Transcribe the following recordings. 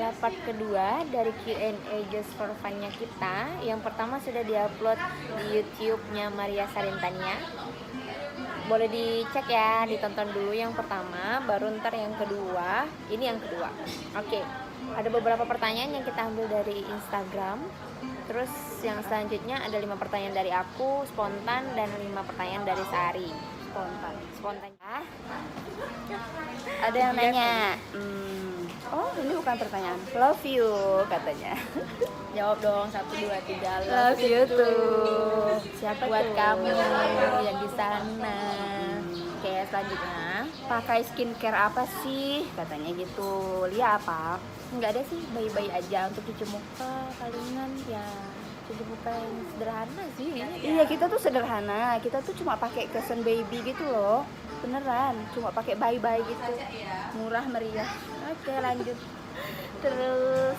adalah part kedua dari Q&A Just for Fun-nya kita. Yang pertama sudah diupload di YouTube-nya Maria Sarintania. Boleh dicek ya, ditonton dulu yang pertama, baru ntar yang kedua. Ini yang kedua. Oke, ada beberapa pertanyaan yang kita ambil dari Instagram. Terus yang selanjutnya ada 5 pertanyaan dari aku, spontan, dan 5 pertanyaan dari Sari. Spontan ya. Ada yang nanya, oh ini bukan pertanyaan, love you katanya. Jawab dong, 1, 2, 3. Love you too. Siapa Buat tuh? kamu yang di sana. Oke, selanjutnya. Pakai skincare apa sih? Katanya gitu. Lia apa? Nggak ada sih, bayi-bayi aja untuk cuci muka, palingan ya cuci muka yang sederhana sih ini. Iya, kita tuh sederhana. Kita tuh cuma pakai Cushion Baby gitu loh. Beneran, cuma pakai bayi-bayi gitu. Murah meriah. Oke, lanjut. Terus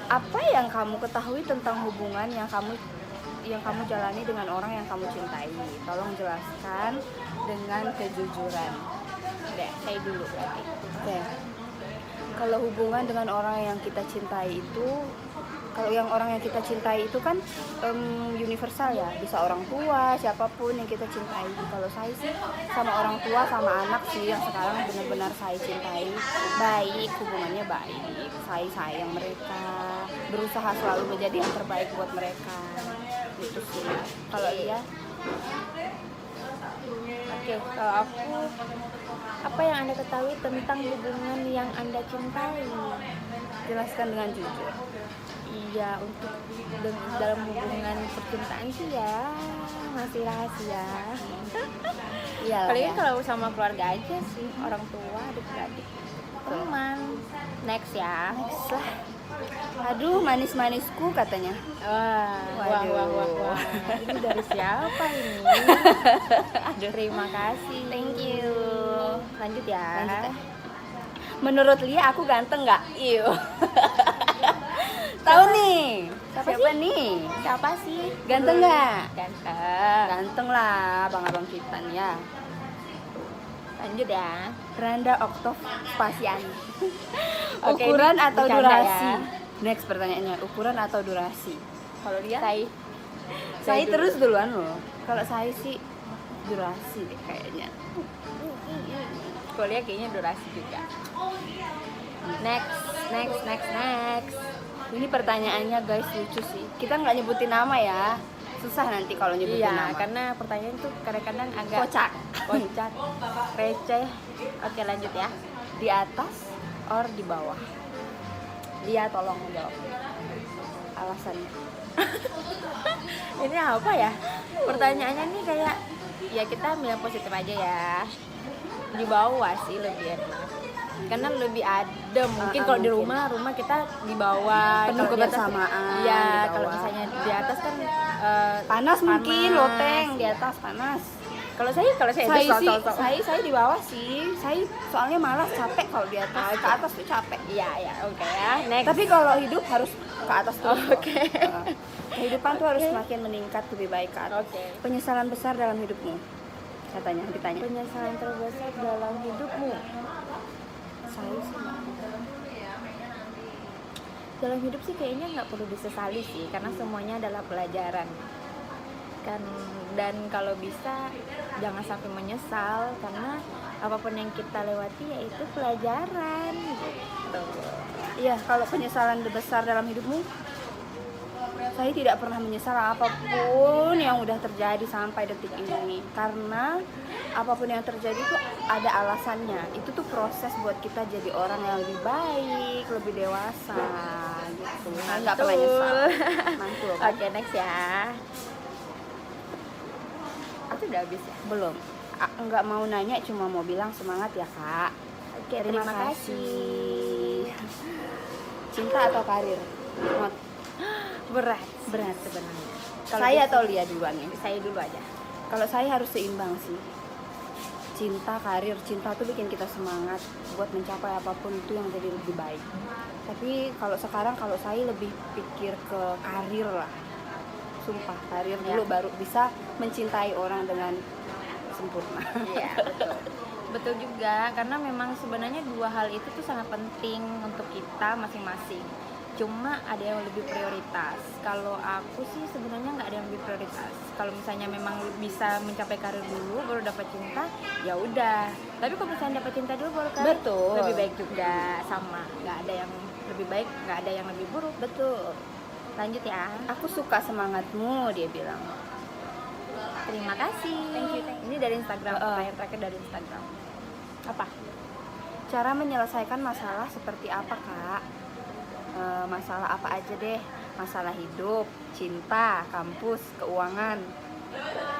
apa yang kamu ketahui tentang hubungan yang kamu jalani dengan orang yang kamu cintai? Tolong jelaskan dengan kejujuran. Udah, saya dulu berarti. Oke. Kalau hubungan dengan orang yang kita cintai itu, orang yang kita cintai itu kan universal ya, bisa orang tua, siapapun yang kita cintai. Kalau saya sih sama orang tua, sama anak sih yang sekarang benar-benar saya cintai. Baik, hubungannya baik. Saya sayang mereka, berusaha selalu menjadi yang terbaik buat mereka. Itu sih. Kalau iya, Oke, kalau aku, apa yang Anda ketahui tentang hubungan yang Anda cintai? jelaskan dengan jujur. Iya, untuk dalam hubungan percintaan sih ya masih rahasia. Iya lah Paling ya. kalau sama keluarga aja sih, orang tua, adik-adik, teman. Next ya. Next lah. Aduh, manis-manisku katanya. Wah. Ini dari siapa ini? Terima kasih. Thank you. Lanjut ya. Lanjut ya. Menurut Lia aku ganteng nggak? Iyo. Tahu nih. Siapa Siapa sih? nih? Siapa sih? Ganteng nggak? Ganteng. Ganteng lah, abang-abang kita nih ya. Lanjut ya. Randa Oktav Spasiani. Oke, Ukuran ini atau bercanda durasi? ya. Next pertanyaannya, ukuran atau durasi? Kalau dia, Saya saya terus duluan loh. Kalau saya sih durasi deh kayaknya. Kuliah kayaknya durasi juga. Next. Ini pertanyaannya guys lucu sih. Kita nggak nyebutin nama ya. Susah nanti kalau nyebutin Iya, nama. karena pertanyaan tuh kadang-kadang agak Kocak. receh. Oke, lanjut ya. Di atas or di bawah? Dia tolong jawab. Alasannya. Ini apa ya? Pertanyaannya nih kayak ya kita ambil yang positif aja ya. Di bawah sih lebih enak. Karena lebih adem. Mungkin kalau di mungkin. rumah kita di bawah. Penuh Kalau di atas- kebersamaan, Iya, di kalau bawah. misalnya di atas kan Panas mungkin, panas. loteng di atas panas. Kalau saya Saya di bawah sih. Saya soalnya malas capek kalau di atas. Ke atas tuh capek. Iya, oke ya. Next. Tapi kalau hidup harus ke atas terus. Oke. Kehidupan tuh harus Oke. semakin meningkat, lebih baik ke atas. Oke. Penyesalan besar dalam hidupmu? Katanya, ditanya. Penyesalan terbesar dalam hidupmu? Saya sih nggak. Dalam hidup sih kayaknya nggak perlu disesali sih, karena semuanya adalah pelajaran kan. Dan kalau bisa jangan sampai menyesal, karena apapun yang kita lewati yaitu pelajaran gitu. Iya, kalau penyesalan besar dalam hidupmu, saya tidak pernah menyesal apapun yang udah terjadi sampai detik ini. Karena apapun yang terjadi itu ada alasannya. Itu tuh proses buat kita jadi orang yang lebih baik, lebih dewasa gitu. Saya nggak pernah nyesal. Mantul kan? Oke, next ya. Aku udah habis ya. Belum. Nggak mau nanya, cuma mau bilang semangat ya kak. Oke, Terima terima kasih. Cinta atau karir? Berat sebenarnya. Kalau Saya bisa- atau Lia duluan nih? Saya dulu aja. Kalau saya harus seimbang sih. Cinta, karir, cinta tuh bikin kita semangat buat mencapai apapun itu yang jadi lebih baik. Tapi kalau sekarang kalau saya lebih pikir ke karir lah. Sumpah, karir dulu baru bisa mencintai orang dengan sempurna. Iya, betul. Betul juga, karena memang sebenarnya dua hal itu tuh sangat penting untuk kita masing-masing. Cuma ada yang lebih prioritas. Kalau aku sih sebenarnya nggak ada yang lebih prioritas. Kalau misalnya memang bisa mencapai karir dulu baru dapat cinta, ya udah. Tapi kalau misalnya dapat cinta dulu baru karir, Betul. lebih baik juga, sama. Nggak ada yang lebih baik, nggak ada yang lebih buruk. Betul. Lanjut ya. Aku suka semangatmu, dia bilang. Terima kasih. Thank you. Ini dari Instagram, pertanyaan terakhir dari Instagram. Apa? Cara menyelesaikan masalah seperti apa, Kak? Masalah apa aja deh? Masalah hidup, cinta, kampus, keuangan.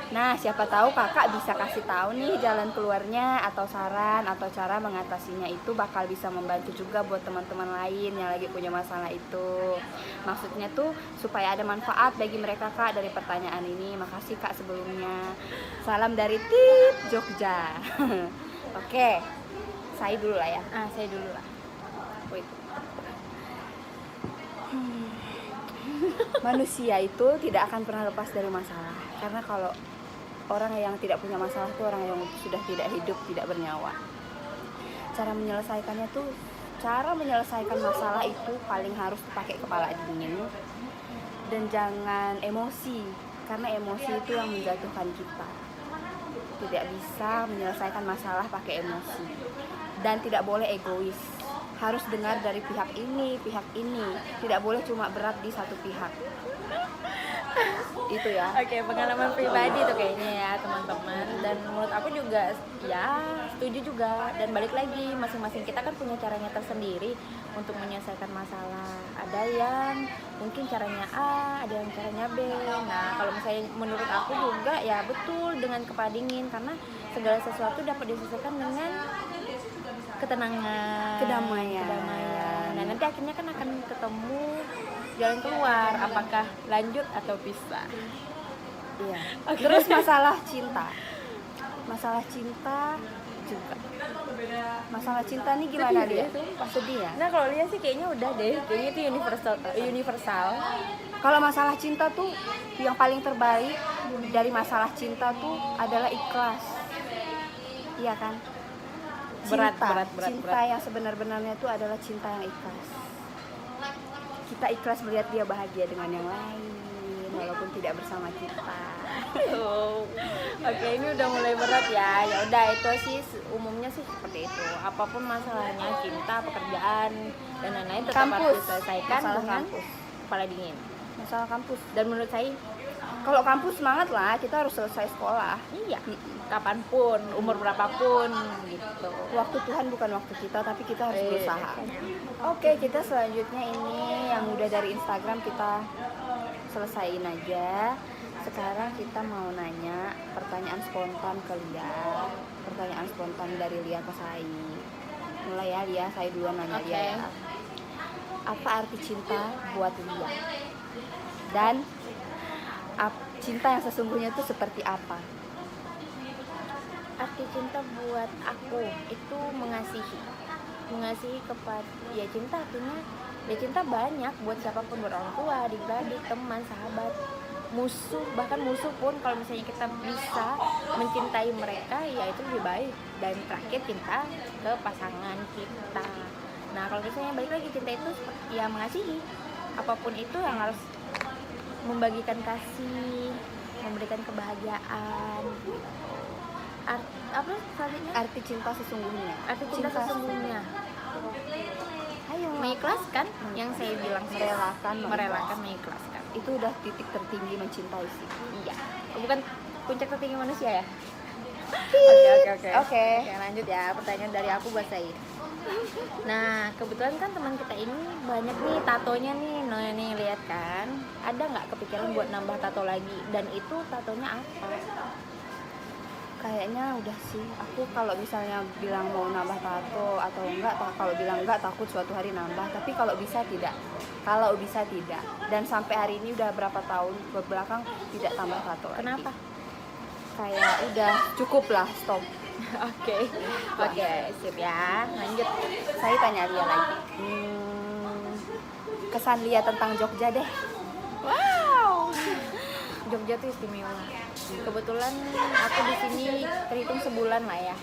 Nah, siapa tahu kakak bisa kasih tahu nih jalan keluarnya atau saran atau cara mengatasinya, itu bakal bisa membantu juga buat teman-teman lain yang lagi punya masalah itu. Maksudnya tuh supaya ada manfaat bagi mereka, Kak, dari pertanyaan ini. Makasih, Kak, sebelumnya. Salam dari Tip Jogja. Oke, saya dulu lah ya. Saya dulu lah. Wait. Manusia itu tidak akan pernah lepas dari masalah. Karena kalau orang yang tidak punya masalah itu orang yang sudah tidak hidup, tidak bernyawa. Cara menyelesaikan masalah itu paling harus pakai kepala dingin dan jangan emosi, karena emosi itu yang menjatuhkan kita. Tidak bisa menyelesaikan masalah pakai emosi dan tidak boleh egois. Harus dengar dari pihak ini, tidak boleh cuma berat di satu pihak. Itu ya. Oke, pengalaman pribadi tuh kayaknya ya teman-teman. Dan menurut aku juga ya setuju juga. Dan balik lagi, masing-masing kita kan punya caranya tersendiri untuk menyelesaikan masalah. Ada yang mungkin caranya A, ada yang caranya B. Nah, kalau misalnya menurut aku juga ya betul dengan kepala dingin, karena segala sesuatu dapat diselesaikan dengan ketenangan, kedamaian. Nah, nanti akhirnya kan akan ketemu jalan keluar, apakah lanjut atau pisah. Iya. Okay. Terus masalah cinta juga. Masalah cinta nih gimana Sedih dia? ya, Sedih ya. Nah, kalau lihat sih kayaknya udah deh, kayaknya itu universal. Kalau masalah cinta tuh yang paling terbaik dari masalah cinta tuh adalah ikhlas. Iya kan? Berat. Cinta yang sebenar-benarnya itu adalah cinta yang ikhlas. Kita ikhlas melihat dia bahagia dengan yang lain walaupun tidak bersama kita. Oke, ini udah mulai berat ya. Ya udah, itu sih umumnya sih seperti itu. Apapun masalahnya, cinta, pekerjaan dan lain-lain tetap harus diselesaikan dengan kepala dingin. Masalah kampus. Dan menurut saya, kalau kampus semangat lah, kita harus selesai sekolah. Iya, kapanpun, umur berapapun gitu. Waktu Tuhan bukan waktu kita, tapi kita harus berusaha. Oke, kita selanjutnya ini yang udah dari Instagram kita selesaiin aja. Sekarang kita mau nanya pertanyaan spontan ke Lia. Pertanyaan spontan dari Lia ke Sai. Mulai ya Lia, Sai duluan nanya Lia ya. Apa arti cinta buat Lia? Dan cinta yang sesungguhnya itu seperti apa? Arti cinta buat aku itu mengasihi kepada, ya cinta artinya ya cinta banyak buat siapapun, buat orang tua, adik-adik, teman, sahabat, musuh, bahkan musuh pun kalau misalnya kita bisa mencintai mereka ya itu lebih baik. Dan terakhir cinta ke pasangan kita. Nah, kalau misalnya balik lagi, cinta itu ya mengasihi apapun itu yang harus membagikan kasih, memberikan kebahagiaan. Apa selanjutnya? Arti cinta sesungguhnya. Arti cinta sesungguhnya. Ayo. Mengikhlaskan, yang saya bilang merelakan, mengikhlaskan. Itu udah titik tertinggi mencintai sih. Iya. Bukan puncak tertinggi manusia ya? Oke, lanjut ya. Pertanyaan dari aku buat Said. Nah, kebetulan kan teman kita ini banyak nih tatonya nih. Nah, nih lihat kan. Ada nggak kepikiran buat nambah tato lagi? Dan itu tatonya apa? Kayaknya udah sih. Aku kalau misalnya bilang mau nambah tato atau enggak, kalau bilang enggak takut suatu hari nambah. Tapi kalau bisa tidak. Dan sampai hari ini udah berapa tahun kebelakang tidak tambah tato lagi. Kenapa? Kayak udah cukup lah, stop. Oke, sip ya. Lanjut. Saya tanya Lia lagi. Kesan Lia tentang Jogja deh. Wow. Jogja tuh istimewa. Kebetulan aku di sini terhitung sebulan lah ya.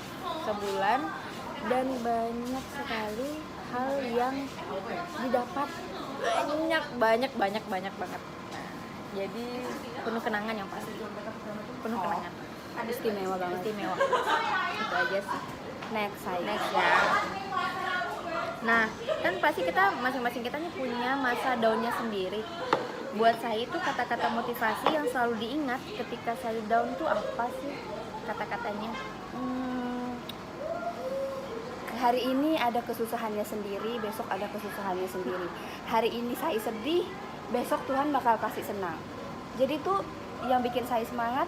sebulan, dan banyak sekali hal yang didapat, banyak banget. Nah, jadi penuh kenangan yang pasti, penuh kenangan, Istimewa banget. istimewa. Itu aja sih. Next Ya. Nah, kan pasti kita masing-masing kita nih punya masa down-nya sendiri. Buat saya itu kata-kata motivasi yang selalu diingat ketika saya down tuh apa sih kata-katanya? Hari ini ada kesusahannya sendiri, besok ada kesusahannya sendiri. Hari ini saya sedih, besok Tuhan bakal kasih senang. Jadi tuh yang bikin saya semangat,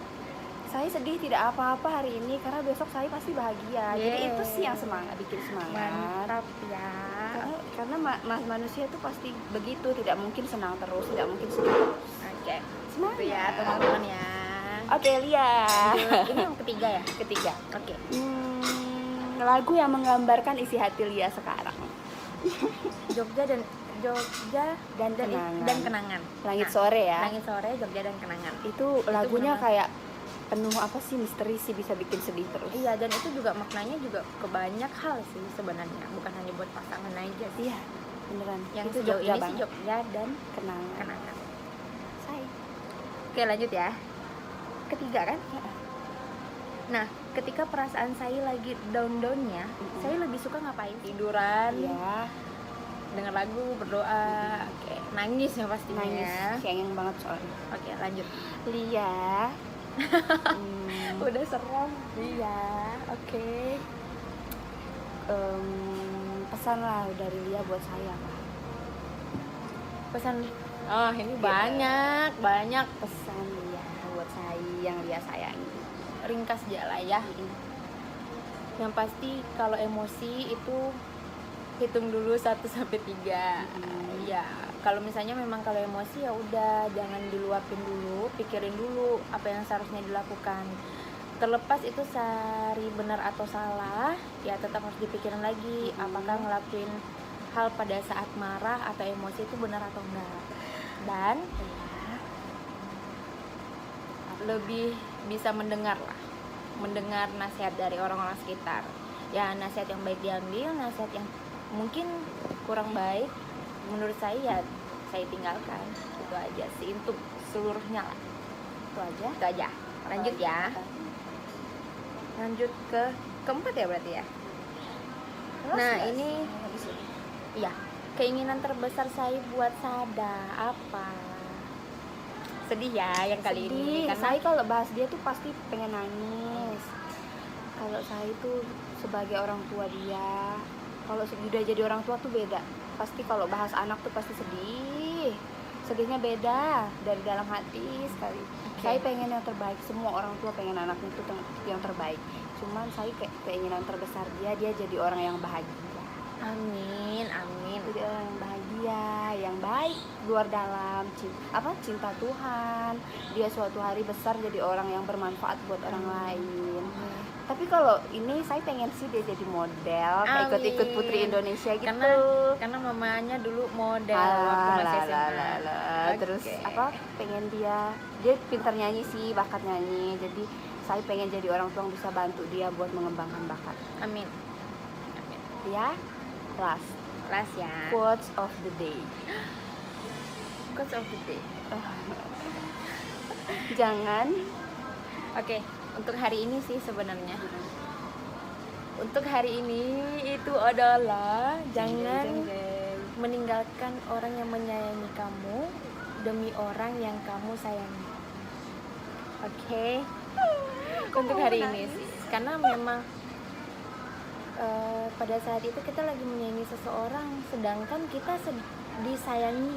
saya sedih tidak apa-apa hari ini karena besok saya pasti bahagia. Jadi Yeay. itu sih yang bikin semangat. Mantap ya. Karena manusia tuh pasti begitu, tidak mungkin senang terus, tidak mungkin sedih terus. Oke. Semangat Itu ya teman-teman ya. Oke, Lia. Ini yang ketiga ya? Ketiga. Oke. Lagu yang menggambarkan isi hati Lia sekarang. Jogja dan kenangan. Langit Nah, Sore ya. Langit Sore, Jogja dan kenangan. Itu lagunya benar. kayak penuh apa sih, misteri sih, bisa bikin sedih terus. Iya, dan itu juga maknanya juga ke banyak hal sih sebenarnya, bukan hanya buat pasangan aja sih. Iya, beneran. Yang itu sejauh Jogja ini sih banget. Jogja dan Kenangan. kenangan. Say. Oke, lanjut ya. Ketiga kan? Nah, ketika perasaan saya lagi down-downnya, saya lebih suka ngapain? Tiduran, Iya, denger lagu, berdoa, oke, nangis ya pastinya. nangis. Cengeng banget soalnya. Oke, lanjut. Lia. Udah serem. Iya, oke. Pesan lah dari Lia buat saya. Pesan, ini banyak. Pesan Lia buat saya yang Lia sayangi. Ringkas aja lah ya. Yang pasti kalau emosi itu hitung dulu 1 sampai 3. Ya, kalau misalnya memang kalau emosi ya udah jangan diluapin dulu, pikirin dulu apa yang seharusnya dilakukan. Terlepas itu sehari benar atau salah, ya tetap harus dipikirin lagi apakah ngelakuin hal pada saat marah atau emosi itu benar atau enggak. Dan lebih bisa mendengar nasihat dari orang-orang sekitar. Ya, nasihat yang baik diambil, nasihat yang mungkin kurang baik menurut saya ya saya tinggalkan. Itu aja sih untuk seluruhnya lah. Itu aja. Lanjut ya. Lanjut ke keempat ya berarti ya. Nah, ini iya, keinginan terbesar saya buat Sada apa? Sedih ya yang kali ini karena saya kalau bahas dia tuh pasti pengen nangis. Kalau saya itu sebagai orang tua dia, kalau sudah jadi orang tua tuh beda. Pasti kalau bahas anak tuh pasti sedih. Sedihnya beda dari dalam hati sekali. Saya pengen yang terbaik, semua orang tua pengen anaknya itu yang terbaik. Cuman saya keinginan terbesar dia jadi orang yang bahagia. Amin. Jadi orang yang bahagia, yang baik luar dalam, cinta Tuhan. Dia suatu hari besar jadi orang yang bermanfaat buat orang lain. Tapi kalau ini saya pengen sih dia jadi model, ikut-ikut Putri Indonesia gitu. Karena mamanya dulu model waktu masih SMA. Terus pengen dia pintar nyanyi sih, bakat nyanyi. Jadi saya pengen jadi orang tua yang bisa bantu dia buat mengembangkan bakat. Amin. Ya, last Ya. quotes of the day. Quotes of the day. Jangan. Oke, untuk hari ini sih sebenarnya. Untuk hari ini itu adalah jangan meninggalkan orang yang menyayangi kamu demi orang yang kamu sayangi. Oke. Untuk hari ini sih, karena memang pada saat itu kita lagi menyayangi seseorang, sedangkan kita disayangi.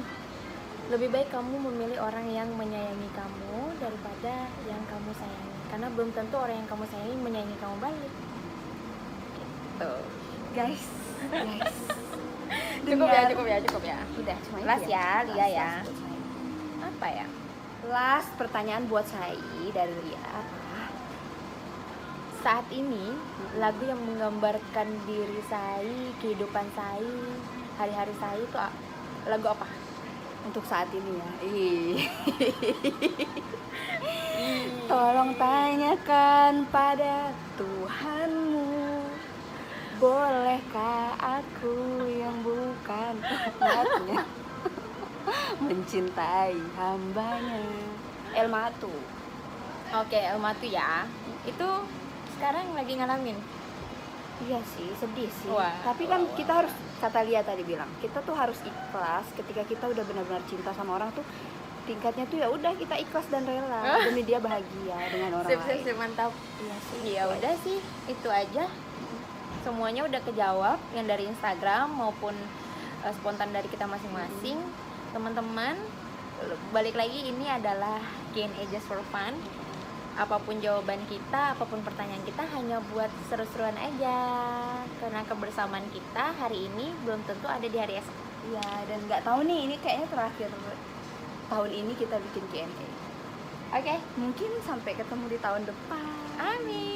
Lebih baik kamu memilih orang yang menyayangi kamu daripada yang kamu sayangi, karena belum tentu orang yang kamu sayangi menyayangi kamu balik. Gitu. Guys. Cukup ya. Udah, cuma Last itu ya, Lia ya. Last buat saya. Apa ya? Last pertanyaan buat saya dari Lia. Saat ini lagu yang menggambarkan diri saya, kehidupan saya, hari-hari saya itu lagu apa? Untuk saat ini ya. Tolong tanyakan pada Tuhanmu Bolehkah aku yang bukan umatnya mencintai hambanya? El Matu. Oke, Elmatu ya. Itu sekarang lagi ngalamin. Iya sih, sedih sih. Wah, Tapi kan wah, kita harus, kata Lia tadi bilang, kita tuh harus ikhlas ketika kita udah benar-benar cinta sama orang tuh. Tingkatnya tuh ya udah kita ikhlas dan rela demi dia bahagia dengan orang Sip, lain. sip, mantap. Iya sih. Ya udah sih, itu aja. Semuanya udah kejawab yang dari Instagram maupun spontan dari kita masing-masing. Teman-teman, balik lagi ini adalah Q&A just for fun. Apapun jawaban kita, apapun pertanyaan kita hanya buat seru-seruan aja. Karena kebersamaan kita hari ini belum tentu ada di hari esok. Iya, dan nggak tahu nih, ini kayaknya terakhir tahun ini kita bikin Q&A. Oke, Mungkin sampai ketemu di tahun depan. amin.